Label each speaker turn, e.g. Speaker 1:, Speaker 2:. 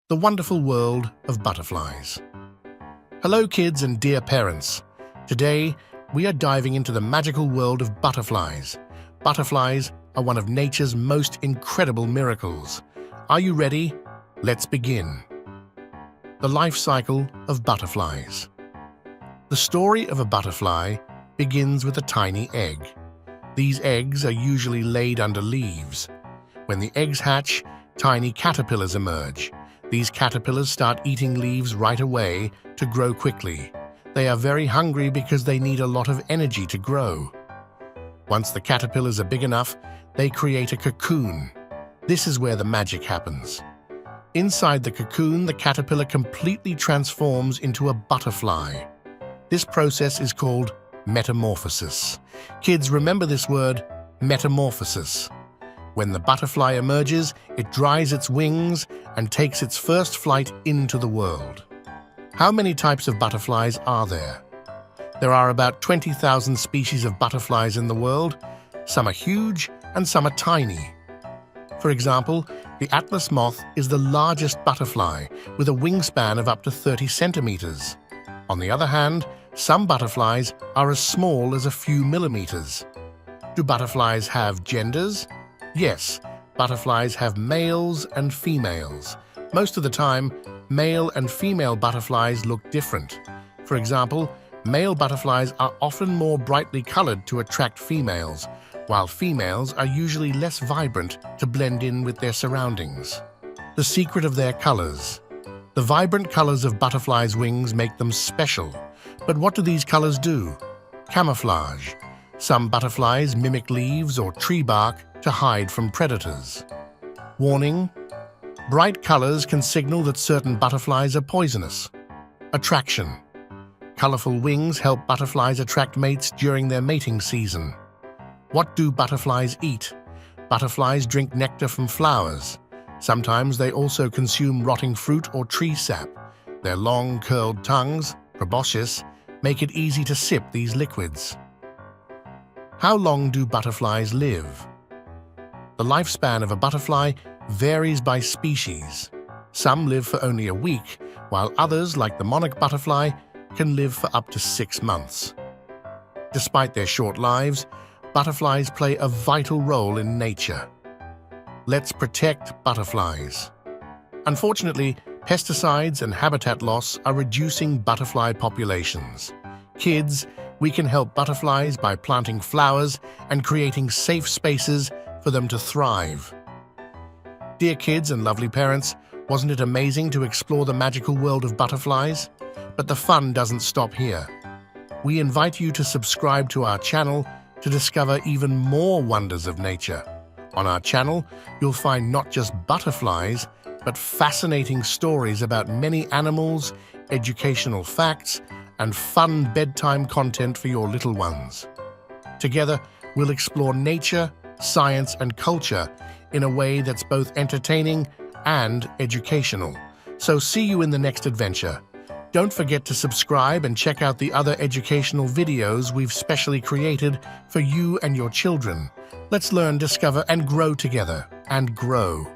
Speaker 1: the wonderful world of butterflies. Hello kids and dear parents. Today, we are diving into the magical world of butterflies. Butterflies are one of nature's most incredible miracles. Are you ready? Let's begin. The life cycle of butterflies. The story of a butterfly begins with a tiny egg. These eggs are usually laid under leaves. When the eggs hatch, tiny caterpillars emerge. These caterpillars start eating leaves right away to grow quickly. They are very hungry because they need a lot of energy to grow. Once the caterpillars are big enough, they create a cocoon. This is where the magic happens. Inside the cocoon, the caterpillar completely transforms into a butterfly. This process is called metamorphosis. Kids, remember this word, metamorphosis. When the butterfly emerges, it dries its wings and takes its first flight into the world. How many types of butterflies are there? There are about 20,000 species of butterflies in the world. Some are huge and some are tiny. For example, the atlas moth is the largest butterfly with a wingspan of up to 30 centimeters. On the other hand, some butterflies are as small as a few millimeters. Do butterflies have genders? Yes, butterflies have males and females. Most of the time, male and female butterflies look different. For example, male butterflies are often more brightly colored to attract females, while females are usually less vibrant to blend in with their surroundings. The secret of their colors. The vibrant colors of butterflies' wings make them special. But what do these colors do? Camouflage. Some butterflies mimic leaves or tree bark to hide from predators. Warning: bright colors can signal that certain butterflies are poisonous. Attraction. Colorful wings help butterflies attract mates during their mating season. What do butterflies eat? Butterflies drink nectar from flowers. Sometimes they also consume rotting fruit or tree sap. Their long, curled tongues, proboscis, make it easy to sip these liquids. How long do butterflies live? The lifespan of a butterfly varies by species. Some live for only a week, while others, like the monarch butterfly, can live for up to 6 months. Despite their short lives, butterflies play a vital role in nature. Let's protect butterflies. Unfortunately, pesticides and habitat loss are reducing butterfly populations. Kids, we can help butterflies by planting flowers and creating safe spaces for them to thrive. Dear kids and lovely parents, wasn't it amazing to explore the magical world of butterflies? But the fun doesn't stop here. We invite you to subscribe to our channel to discover even more wonders of nature. On our channel, you'll find not just butterflies, but fascinating stories about many animals, educational facts, and fun bedtime content for your little ones. Together, we'll explore nature, science, and culture in a way that's both entertaining and educational. So see you in the next adventure. Don't forget to subscribe and check out the other educational videos we've specially created for you and your children. Let's learn, discover, and grow together. And grow.